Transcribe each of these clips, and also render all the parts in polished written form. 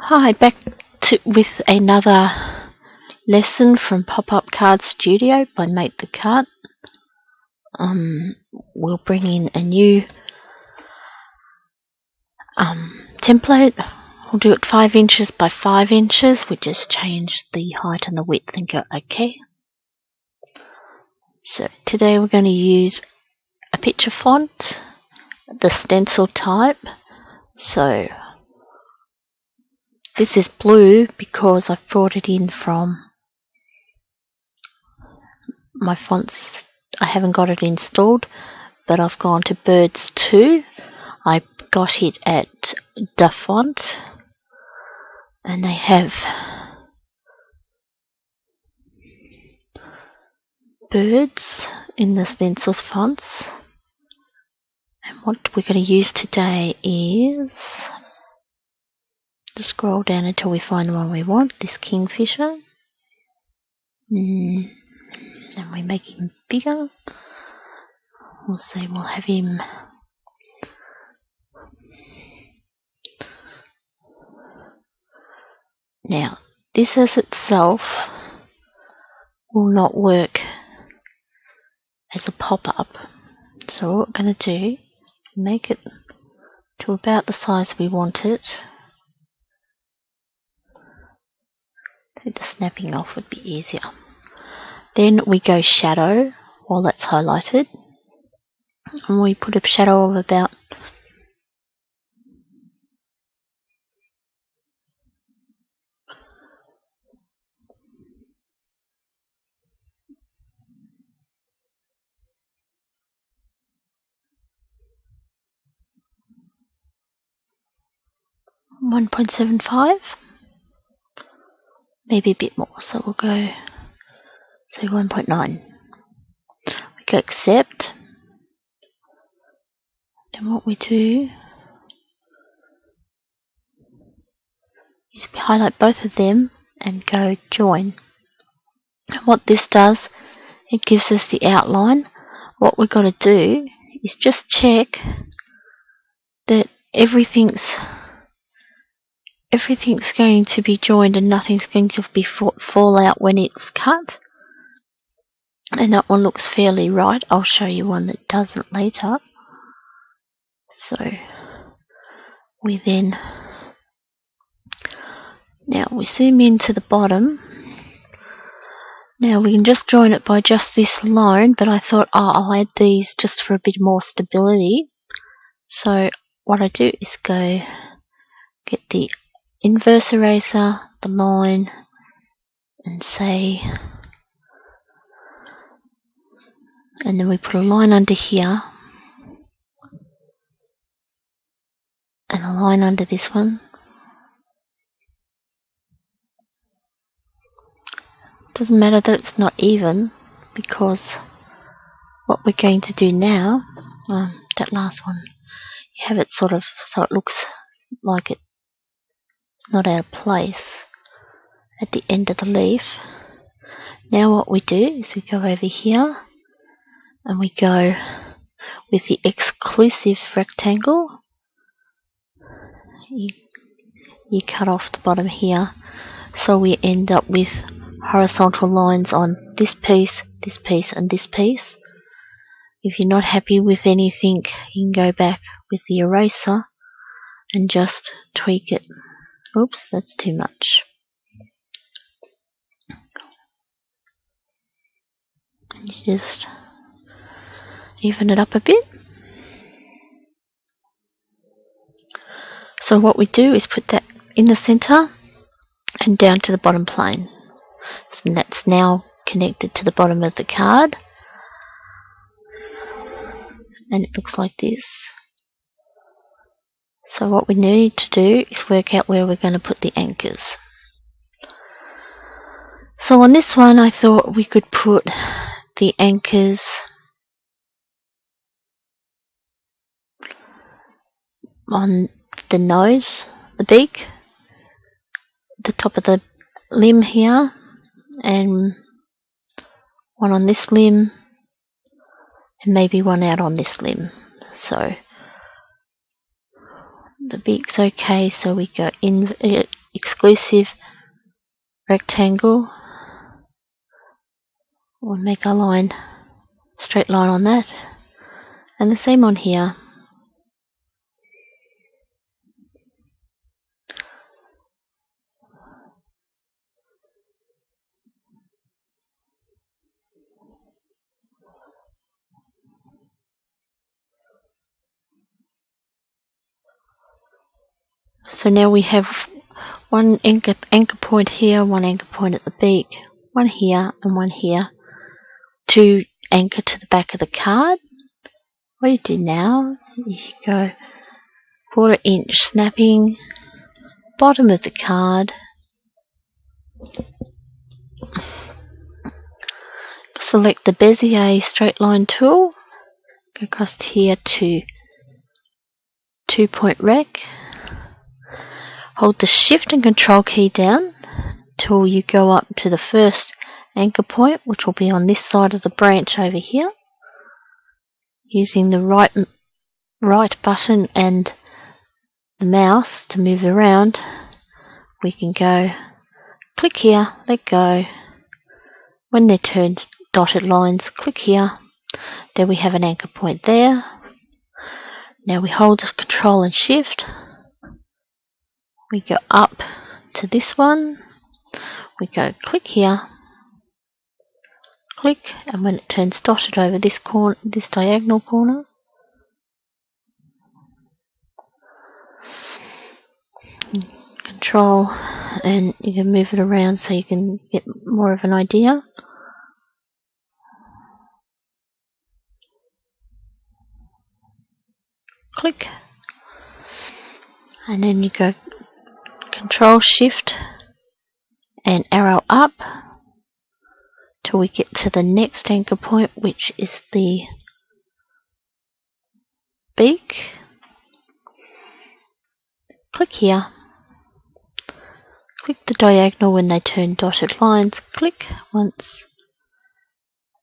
Hi, back with another lesson from Pop-Up Card Studio by Make the Card. We'll bring in a new template. We'll do it 5 inches by 5 inches. We just change the height and the width and go OK. So today we're going to use a picture font, the stencil type. So this is blue because I've brought it in from my fonts. I haven't got it installed, but I've gone to Birds 2. I got it at the font, and they have birds in the stencils fonts. And what we're going to use today is, just scroll down until we find the one we want, this kingfisher. And we make him bigger. We'll say we'll have him now. This as itself will not work as a pop-up, so what we're going to do, make it to about the size we want it. The snapping off would be easier. Then we go shadow while that's highlighted, and we put a shadow of about 1.75, maybe a bit more, so we'll go say 1.9. We go accept. Then what we do is we highlight both of them and go join. And what this does, it gives us the outline. What we've got to do is just check that everything's going to be joined and nothing's going to be fall out when it's cut. And that one looks fairly right. I'll show you one that doesn't later. So we then, now we zoom into the bottom. Now we can just join it by just this line, but I thought, I'll add these just for a bit more stability. So what I do is go get the inverse eraser, the line, and say, and then we put a line under here and a line under this one. Doesn't matter that it's not even, because what we're going to do now, that last one, you have it sort of so it looks like it's not out of place at the end of the leaf. Now what we do is we go over here and we go with the exclusive rectangle. You cut off the bottom here, so we end up with horizontal lines on this piece, and this piece. If you're not happy with anything, you can go back with the eraser and just tweak it. Oops, that's too much. And you just even it up a bit. So what we do is put that in the center and down to the bottom plane. So that's now connected to the bottom of the card. And it looks like this. So what we need to do is work out where we're going to put the anchors. So on this one I thought we could put the anchors on the nose, the beak, the top of the limb here, and one on this limb, and maybe one out on this limb. So the beak's okay, so we go exclusive rectangle. We'll make a line, straight line on that, and the same on here. So now we have one anchor point here, one anchor point at the beak, one here and one here to anchor to the back of the card. What you do now, you go 1/4 inch snapping, bottom of the card, select the Bezier straight line tool, go across here to 2-point rec, hold the shift and control key down till you go up to the first anchor point, which will be on this side of the branch over here. Using the right button and the mouse to move around, we can go click here, let go. When they're turned dotted lines, click here. There we have an anchor point there. Now we hold the control and shift. We go up to this one. We go click here, click, and when it turns dotted over this corner, this diagonal corner, control, and you can move it around so you can get more of an idea. Click, and then you go control shift and arrow up till we get to the next anchor point, which is the beak. Click here, click the diagonal when they turn dotted lines, click once,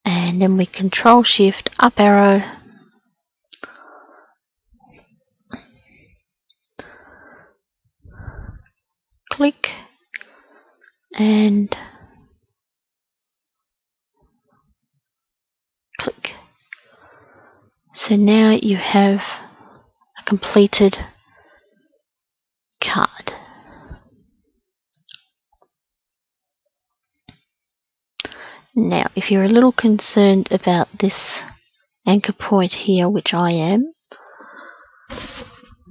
and then we control shift up arrow, click, and click. So now you have a completed card. Now, if you're a little concerned about this anchor point here, which I am,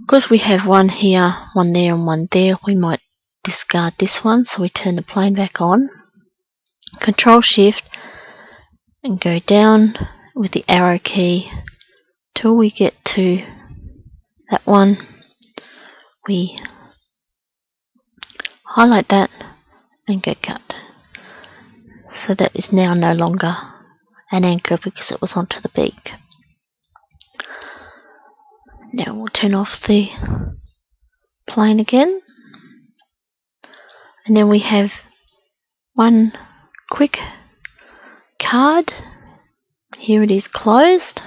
because we have one here, one there and one there, we might discard this one, so we turn the plane back on, control shift and go down with the arrow key till we get to that one. We highlight that and go cut. So that is now no longer an anchor because it was onto the beak. Now we'll turn off the plane again, and then we have one quick card. Here it is closed.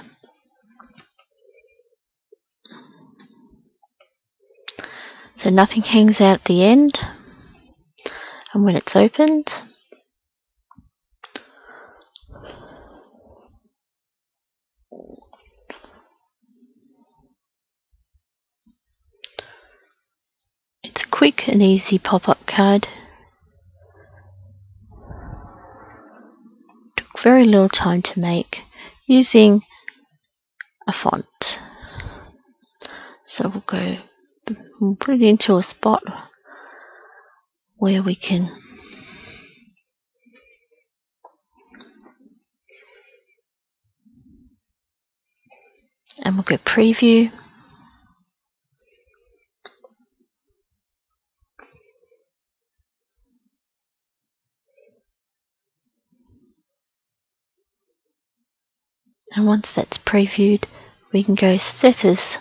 So nothing hangs out at the end, and when it's opened, it's a quick and easy pop-up card. Took very little time to make using a font. So we'll put it into a spot where we can and we'll go preview. And once that's previewed, we can go set as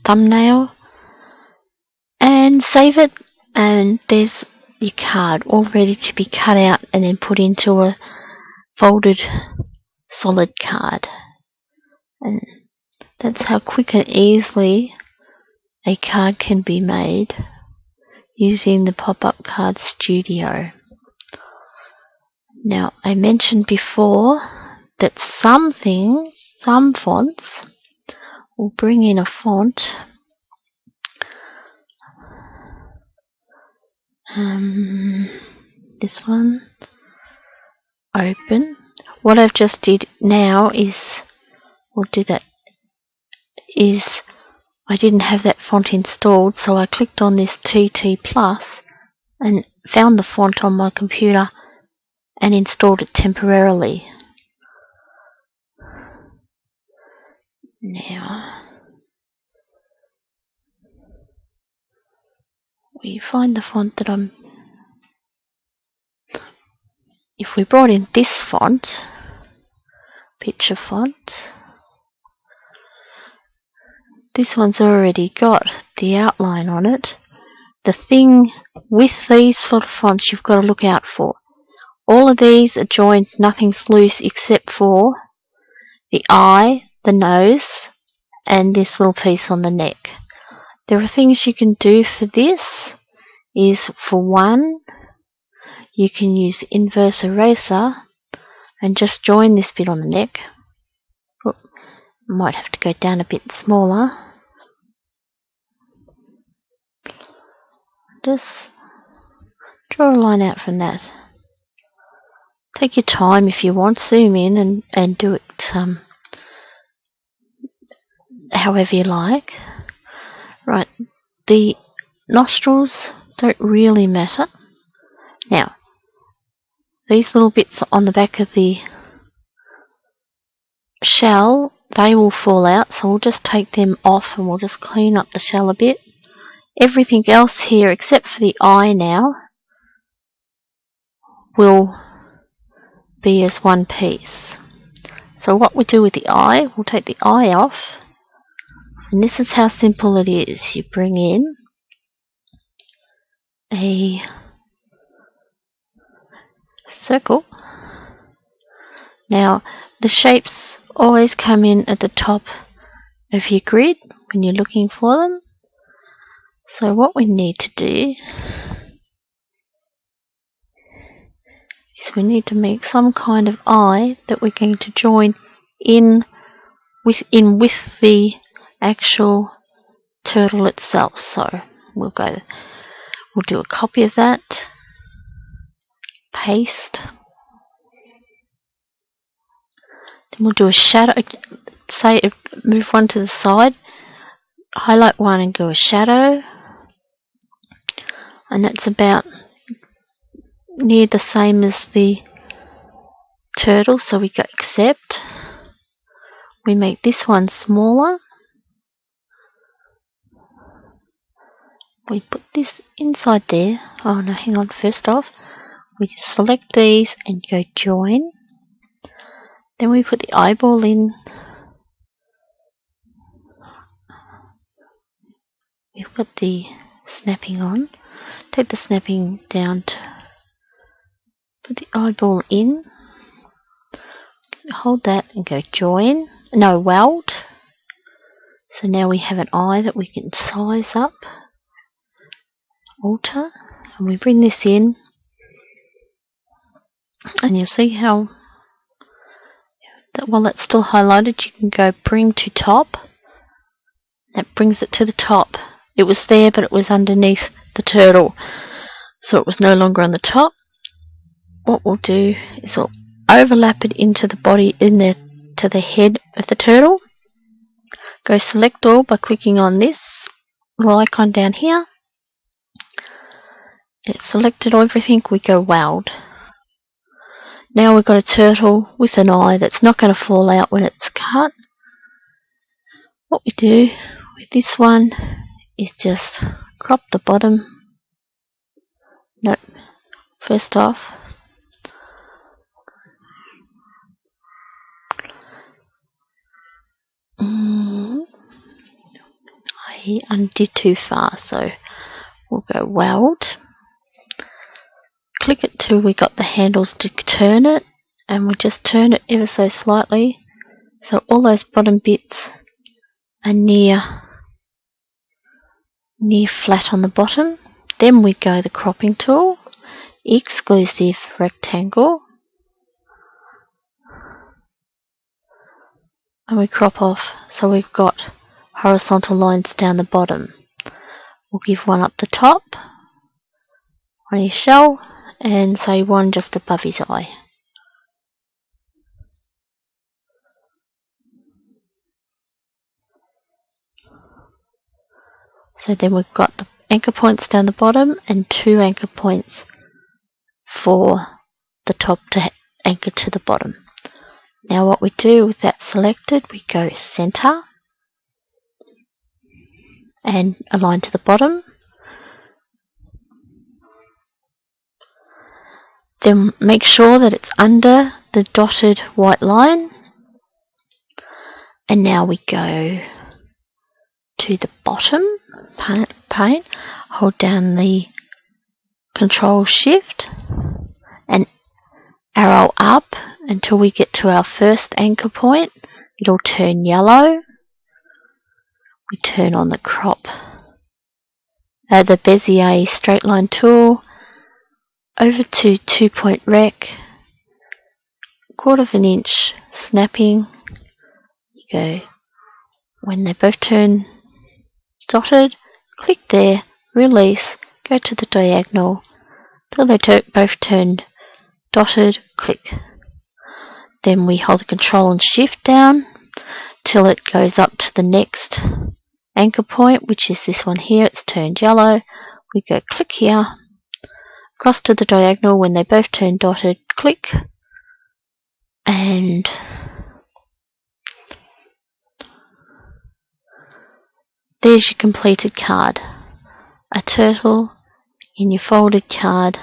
thumbnail and save it, and there's your card all ready to be cut out and then put into a folded solid card. And that's how quick and easily a card can be made using the Pop-Up Card Studio. Now, I mentioned before that some fonts will bring in a font. This one, open. What I've just did now is, we'll do that, is I didn't have that font installed, so I clicked on this TT Plus and found the font on my computer and installed it temporarily. Now, we find the font that if we brought in this font, picture font, this one's already got the outline on it. The thing with these sort of fonts you've got to look out for. All of these are joined, nothing's loose except for the eye, the nose, and this little piece on the neck. There are things you can do for this. Is for one, you can use inverse eraser and just join this bit on the neck. Might have to go down a bit smaller. Just draw a line out from that. Take your time if you want, zoom in and do it however you like. Right, the nostrils don't really matter. Now, these little bits on the back of the shell, they will fall out, so we'll just take them off and we'll just clean up the shell a bit. Everything else here, except for the eye now, will be as one piece. So what we do with the eye, we'll take the eye off, and this is how simple it is. You bring in a circle. Now, the shapes always come in at the top of your grid when you're looking for them. So what we need to do is we need to make some kind of eye that we're going to join in with the actual turtle itself. So we'll do a copy of that, paste, then we'll do a shadow, say move one to the side, highlight one and do a shadow, and that's about near the same as the turtle, so we go accept. We make this one smaller. We put this inside there. Oh no, hang on, first off, we select these and go join. Then we put the eyeball in. We've got the snapping on. Take the snapping down to put the eyeball in. Hold that and go join. No, weld. So now we have an eye that we can size up, alter, and we bring this in, and you'll see how that while that's still highlighted, you can go bring to top. That brings it to the top. It was there, but it was underneath the turtle, so it was no longer on the top. What we'll do is we'll overlap it into the body, to the head of the turtle. Go select all by clicking on this little icon down here. It's selected everything, we go weld. Now we've got a turtle with an eye that's not going to fall out when it's cut. What we do with this one is just crop the bottom. Nope. First off, I undid too far, so we'll go weld. Click it till we got the handles to turn it, and we just turn it ever so slightly, so all those bottom bits are near near flat on the bottom. Then we go the cropping tool, exclusive rectangle, and we crop off so we've got horizontal lines down the bottom. We'll give one up the top on his shell and say one just above his eye. So then we've got the anchor points down the bottom and 2 anchor points for the top to anchor to the bottom. Now what we do with that selected, we go center and align to the bottom. Then make sure that it's under the dotted white line. And now we go to the bottom pane, hold down the Control Shift and arrow up until we get to our first anchor point. It'll turn yellow. We turn on the crop, the Bezier straight line tool, over to 2-point rec, 1/4 of an inch snapping. You go, when they both turn dotted, click there, release, go to the diagonal till they both turned dotted, click. Then we hold the Control and Shift down till it goes up to the next anchor point, which is this one here. It's turned yellow. We go click here, across to the diagonal. When they both turn dotted, click, and there's your completed card. A turtle in your folded card,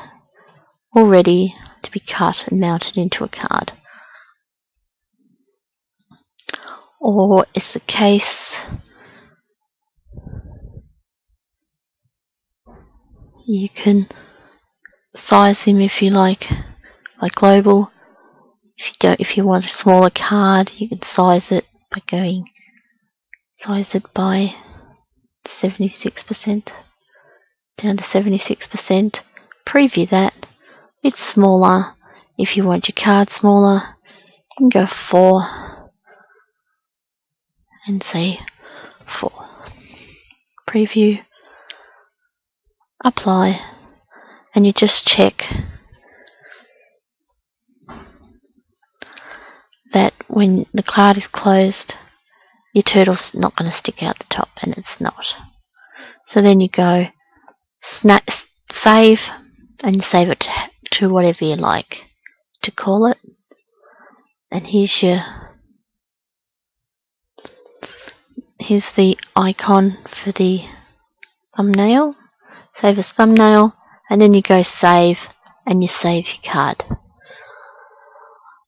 all ready to be cut and mounted into a card. Or is the case you can size him if you like global. If you want a smaller card, you can size it by size it by 76%, down to 76%. Preview that. It's smaller. If you want your card smaller, you can go 4 and say 4. Preview, apply, and you just check that when the card is closed, your turtle's not going to stick out the top, and it's not. So then you go save, and save it to whatever you like to call it. And here's the icon for the thumbnail. Save as thumbnail, and then you go save, and you save your card.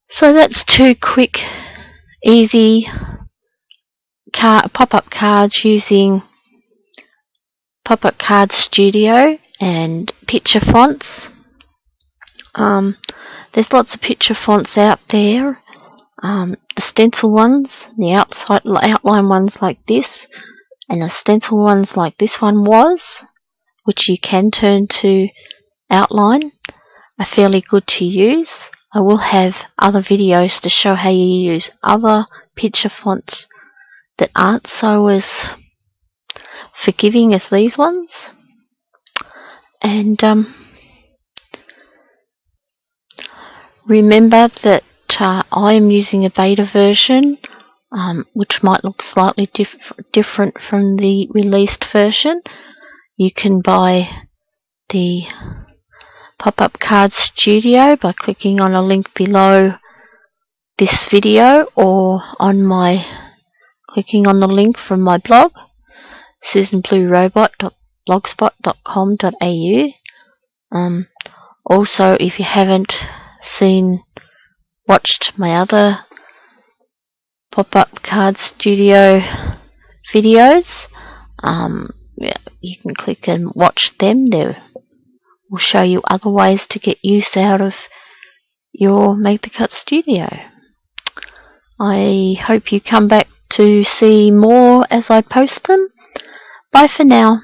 So that's 2 quick, easy pop-up cards using Pop-Up Card Studio and picture fonts. There's lots of picture fonts out there. The stencil ones, the outline ones like this, and the stencil ones like this one was, which you can turn to outline, are fairly good to use. I will have other videos to show how you use other picture fonts that aren't so as forgiving as these ones. And remember that I am using a beta version, which might look slightly different from the released version. You can buy the Pop-Up Card Studio by clicking on a link below this video, or clicking on the link from my blog, susanbluerobot.blogspot.com.au. Also, if you haven't watched my other Pop-Up Card Studio videos, you can click and watch them. They will show you other ways to get use out of your Make the Cut Studio. I hope you come back to see more as I post them. Bye for now.